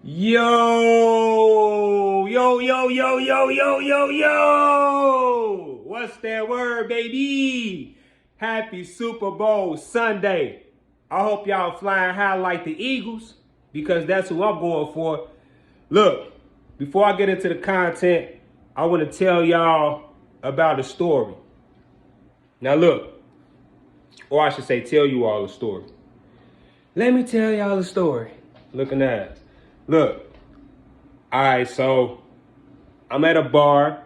Yo. What's that word, baby? Happy Super Bowl Sunday. I hope y'all flying high like the Eagles, because that's who I'm going for. Look, before I get into the content, I want to tell y'all about a story. Now look, or I should say tell you all a story. Let me tell y'all a story. Looking at it. Look, all right, so I'm at a bar.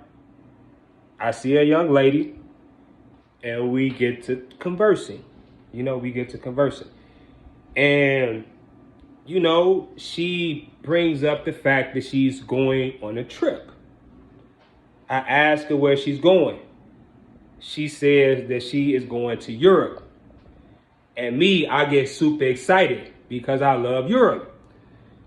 I see a young lady, and we get to conversing. And, she brings up the fact that she's going on a trip. I ask her where she's going. She says that she is going to Europe. And me, I get super excited because I love Europe.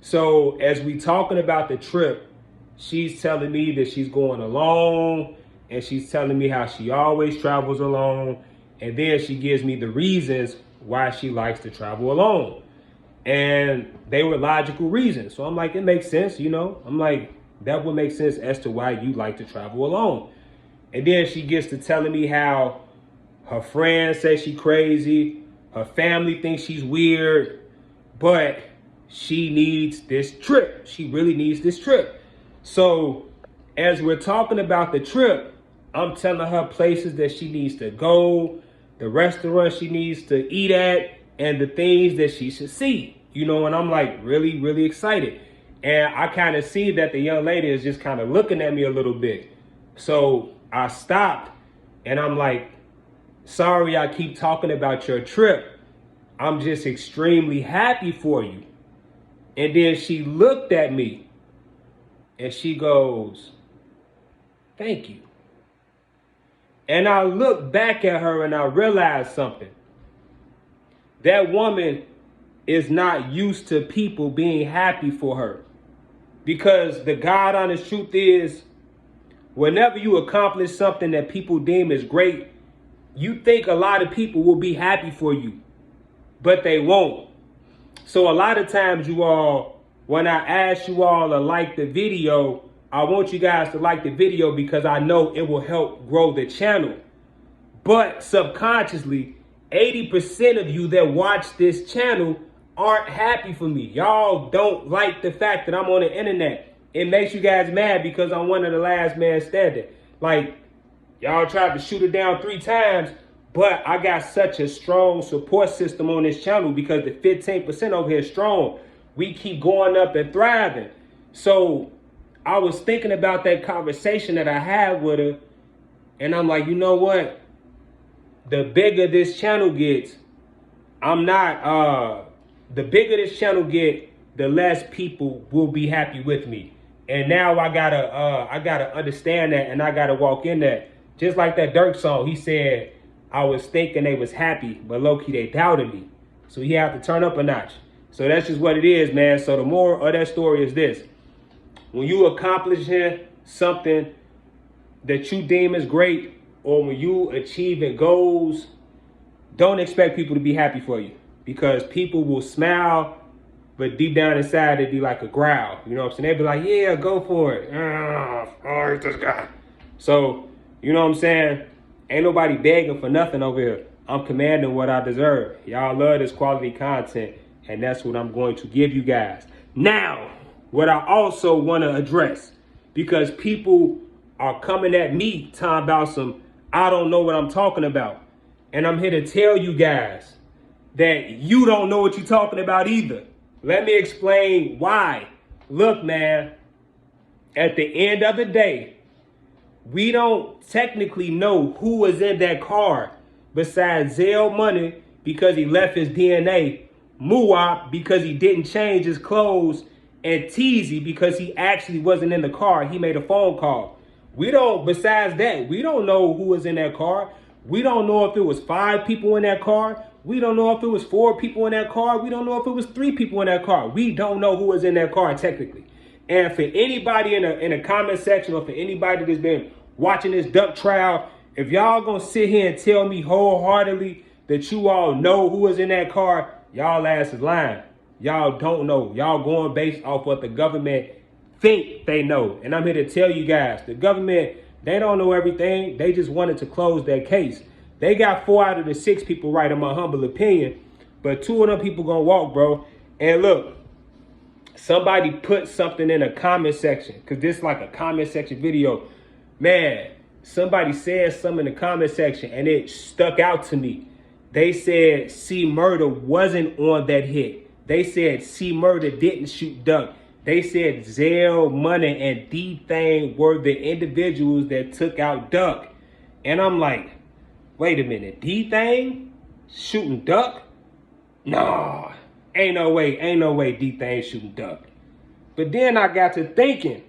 So as we talking about the trip, she's telling me that she's going alone, and she's telling me how she always travels alone. And then she gives me the reasons why she likes to travel alone. And they were logical reasons. So I'm like, it makes sense, I'm like, that would make sense as to why you like to travel alone. And then she gets to telling me how her friends say she's crazy, her family thinks she's weird, but she needs this trip. She really needs this trip. So as we're talking about the trip, I'm telling her places that she needs to go, the restaurants she needs to eat at, and the things that she should see, and I'm like really, really excited. And I kind of see that the young lady is just kind of looking at me a little bit. So I stopped and I'm like, sorry, I keep talking about your trip. I'm just extremely happy for you. And then she looked at me and she goes, thank you. And I looked back at her and I realized something. That woman is not used to people being happy for her. Because the God honest truth is, whenever you accomplish something that people deem as great, you think a lot of people will be happy for you, but they won't. So a lot of times when I ask you all to like the video, I want you guys to like the video because I know it will help grow the channel. But subconsciously, 80% of you that watch this channel aren't happy for me. Y'all don't like the fact that I'm on the internet. It makes you guys mad because I'm one of the last man standing. Like, y'all tried to shoot it down 3 times, but I got such a strong support system on this channel because the 15% over here is strong. We keep going up and thriving. So I was thinking about that conversation that I had with her, and I'm like, you know what? The bigger this channel gets, the bigger this channel get, the less people will be happy with me. And now I gotta understand that, and I gotta walk in that. Just like that Durk song, he said, I was thinking they was happy, but low-key they doubted me. So he had to turn up a notch. So that's just what it is, man. So the moral of that story is this. When you accomplishing something that you deem as great, or when you achieving goals, don't expect people to be happy for you, because people will smile, but deep down inside it'd be like a growl. You know what I'm saying? They'd be like, yeah, go for it. I hate this guy. So, you know what I'm saying? Ain't nobody begging for nothing over here. I'm commanding what I deserve. Y'all love this quality content, and that's what I'm going to give you guys. Now, what I also want to address, because people are coming at me talking about some, I don't know what I'm talking about. And I'm here to tell you guys that you don't know what you're talking about either. Let me explain why. Look, man, at the end of the day, we don't technically know who was in that car besides Zelle Munna because he left his DNA, Muwop because he didn't change his clothes, and Teasy because he actually wasn't in the car. He made a phone call. Besides that, we don't know who was in that car. We don't know if it was 5 people in that car. We don't know if it was 4 people in that car. We don't know if it was 3 people in that car. We don't know who was in that car technically. And for anybody in the comment section, or for anybody that's been watching this duck trial, if y'all gonna sit here and tell me wholeheartedly that you all know who was in that car, y'all ass is lying. Y'all don't know. Y'all going based off what the government think they know. And I'm here to tell you guys, the government, they don't know everything. They just wanted to close that case. They got 4 out of the 6 people right, in my humble opinion. But 2 of them people gonna walk, bro. And look, somebody put something in a comment section, because this is like a comment section video. Man, somebody said something in the comment section and it stuck out to me. They said Murda wasn't on that hit. They said Murda didn't shoot Durk. They said Zelle, Munna, and D-Thang were the individuals that took out Durk. And I'm like, wait a minute, D-Thang shooting Durk? Nah, ain't no way D-Thang shooting Durk. But then I got to thinking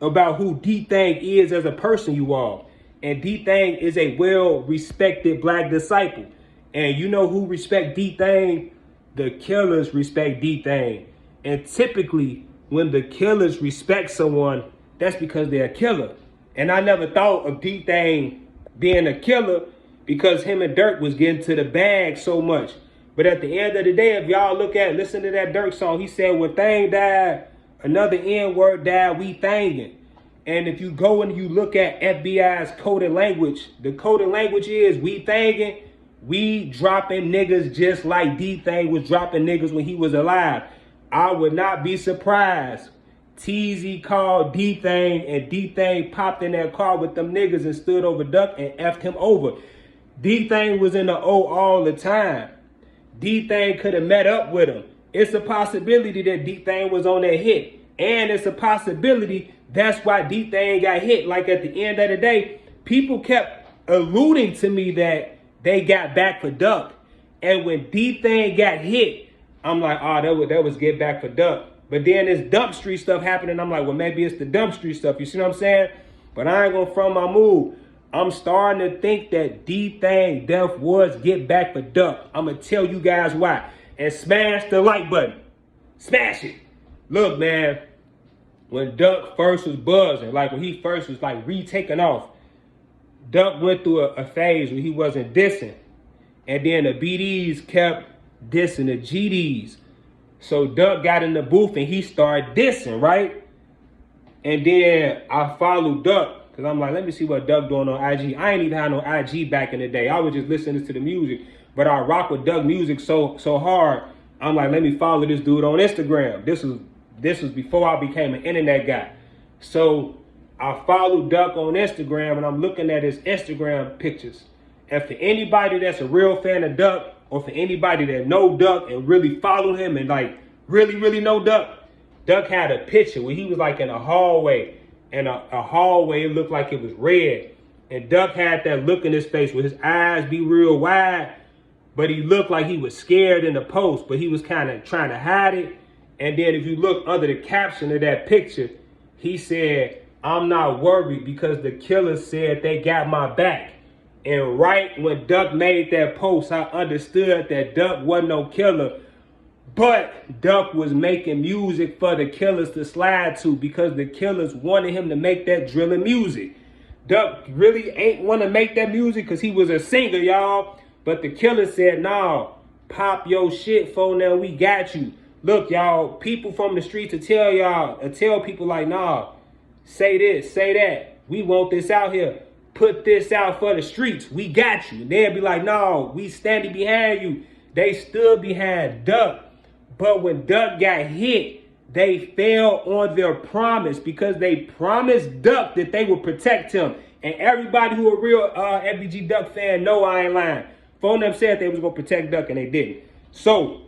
about who D-Thang is as a person, you all. And D-Thang is a well-respected black disciple. And you know who respect D-Thang? The killers respect D-Thang. And typically, when the killers respect someone, that's because they're a killer. And I never thought of D-Thang being a killer because him and Durk was getting to the bag so much. But at the end of the day, if y'all listen to that Durk song, he said, when Thang died, another N-word died, we thangin'. And if you go and you look at FBI's coded language, the coded language is we thangin', we dropping niggas just like D-Thang was dropping niggas when he was alive. I would not be surprised. TZ called D-Thang and D-Thang popped in that car with them niggas and stood over Durk and effed him over. D-Thang was in the O all the time. D-Thang could have met up with him. It's a possibility that D-Thang was on that hit. And it's a possibility that's why D-Thang got hit. Like at the end of the day, people kept alluding to me that they got back for Durk. And when D-Thang got hit, I'm like, oh, that was get back for Durk. But then this dump street stuff happening. I'm like, well, maybe it's the dump street stuff. You see what I'm saying? But I ain't gonna front my move. I'm starting to think that D-Thang death was get back for Durk. I'm gonna tell you guys why. And smash the like button. Smash it. Look, man, when Durk first was buzzing, like when he first was like retaking off, Durk went through a phase where he wasn't dissing. And then the BDs kept dissing the GDs. So Durk got in the booth and he started dissing, right? And then I followed Durk because I'm like, let me see what Durk doing on IG. I ain't even had no IG back in the day. I was just listening to the music. But I rock with Durk music so hard. I'm like, let me follow this dude on Instagram. This was before I became an internet guy. So I followed Durk on Instagram and I'm looking at his Instagram pictures. And for anybody that's a real fan of Durk, or for anybody that know Durk and really follow him and like really know Durk, Durk had a picture where he was like in a hallway, and a hallway, it looked like it was red. And Durk had that look in his face where his eyes be real wide, but he looked like he was scared in the post, but he was kind of trying to hide it. And then if you look under the caption of that picture, he said, I'm not worried because the killers said they got my back. And right when Durk made that post, I understood that Durk wasn't no killer, but Durk was making music for the killers to slide to because the killers wanted him to make that drilling music. Durk really ain't want to make that music because he was a singer, y'all. But the killers said, nah, pop your shit, for now we got you. Look, y'all, people from the streets to tell people like, nah, say this, say that. We want this out here. Put this out for the streets. We got you. They'll be like, no, we standing behind you. They stood behind Durk. But when Durk got hit, they fell on their promise because they promised Durk that they would protect him. And everybody who a real FBG Durk fan know I ain't lying. Phone them said they was going to protect Durk and they didn't. So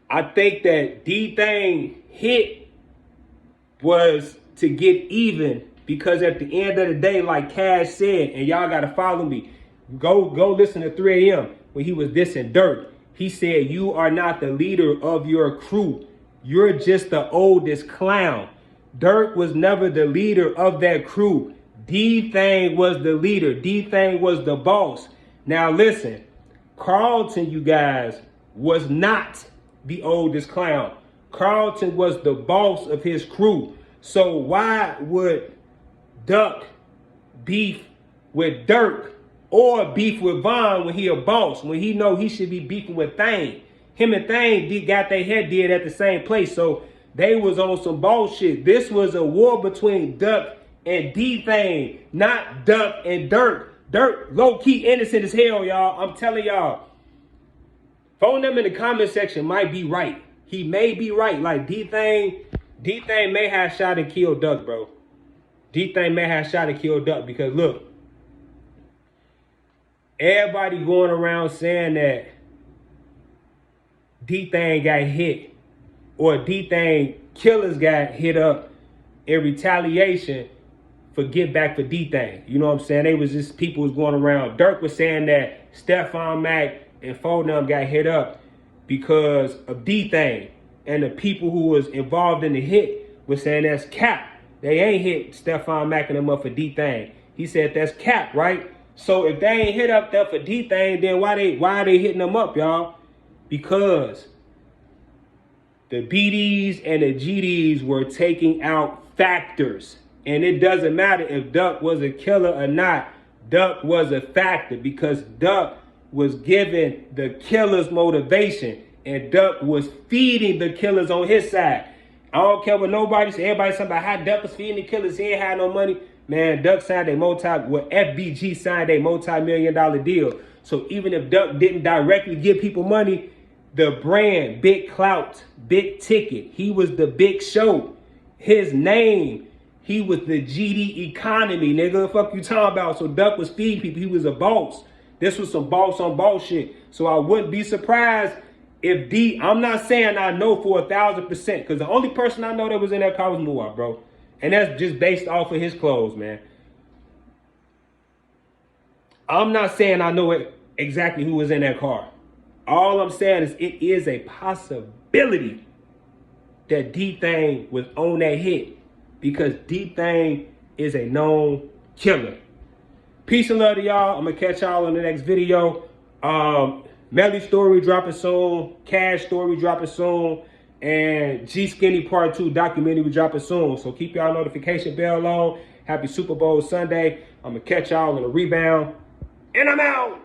I think that D-Thang hit was to get even. Because at the end of the day, like Cash said, and y'all got to follow me, go listen to 3 a.m. when he was dissing Durk. He said, you are not the leader of your crew. You're just the oldest clown. Durk was never the leader of that crew. D-Thang was the leader. D-Thang was the boss. Now listen, Carlton, you guys, was not the oldest clown. Carlton was the boss of his crew. So why would Durk beef with Durk or beef with Von when he a boss, when he know he should be beefing with Thang? him and Thang got their head did at the same place. So they was on some bullshit. This was a war between Durk and D-Thang, not Durk and Durk. Durk low-key innocent as hell, y'all. I'm telling y'all. Phone them in the comment section might be right. He may be right. Like D-Thang may have shot and killed Durk, bro. D-Thang may have shot and killed Durk because look, everybody going around saying that D-Thang got hit or D-Thang killers got hit up in retaliation for get back for D-Thang. You know what I'm saying? They was just people was going around. Durk was saying that Stephon Mack and Fonum got hit up because of D-Thang. And the people who was involved in the hit was saying that's cap. They ain't hit Stephon Mack and them up for D-Thang. He said that's cap, right? So if they ain't hit up there for D-Thang, then why are they hitting them up, y'all? Because the BDs and the GDs were taking out factors. And it doesn't matter if Durk was a killer or not. Durk was a factor because Durk was giving the killers motivation. And Durk was feeding the killers on his side. I don't care what nobody said. Everybody said about how Durk was feeding the killers. He ain't had no money. Man, Durk signed FBG signed a multi-million-dollar deal. So even if Durk didn't directly give people money, the brand, big clout, big ticket. He was the big show. His name, he was the GD economy, nigga. The fuck you talking about? So Durk was feeding people. He was a boss. This was some boss on boss shit. So I wouldn't be surprised if I'm not saying I know for 1,000%, because the only person I know that was in that car was Muwop, bro. And that's just based off of his clothes, man. I'm not saying I know exactly who was in that car. All I'm saying is it is a possibility that D-Thang was on that hit because D-Thang is a known killer. Peace and love to y'all. I'm going to catch y'all in the next video. Melly story dropping soon. Cash story dropping soon. And G Skinny Part 2 documentary dropping soon. So keep y'all notification bell on. Happy Super Bowl Sunday. I'm going to catch y'all in a rebound. And I'm out.